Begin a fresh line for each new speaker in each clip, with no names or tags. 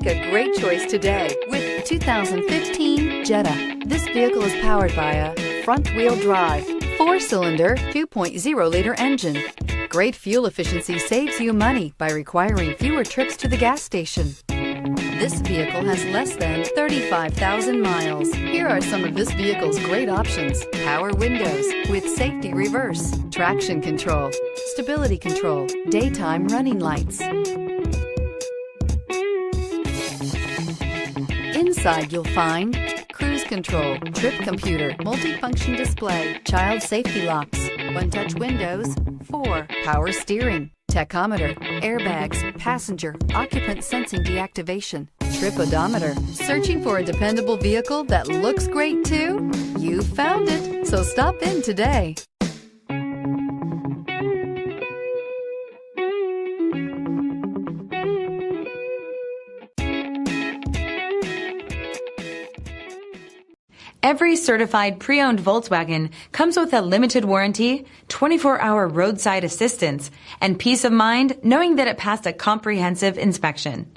Make a great choice today with 2015 Jetta. This vehicle is powered by a front-wheel drive, 4-cylinder, 2.0-liter engine. Great fuel efficiency saves you money by requiring fewer trips to the gas station. This vehicle has less than 35,000 miles. Here are some of this vehicle's great options: power windows with safety reverse, traction control, stability control, daytime running lights. Inside you'll find cruise control, trip computer, multifunction display, child safety locks, one-touch windows, 4 power steering, tachometer, airbags, passenger, occupant sensing deactivation, trip odometer. Searching for a dependable vehicle that looks great too? You found it, so stop in today.
Every certified pre-owned Volkswagen comes with a limited warranty, 24-hour roadside assistance, and peace of mind knowing that it passed a comprehensive inspection.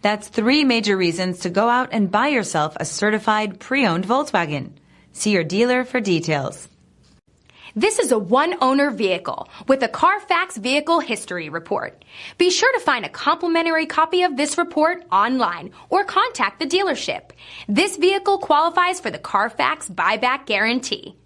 That's 3 major reasons to go out and buy yourself a certified pre-owned Volkswagen. See your dealer for details.
This is a one-owner vehicle with a Carfax Vehicle History Report. Be sure to find a complimentary copy of this report online or contact the dealership. This vehicle qualifies for the Carfax Buyback Guarantee.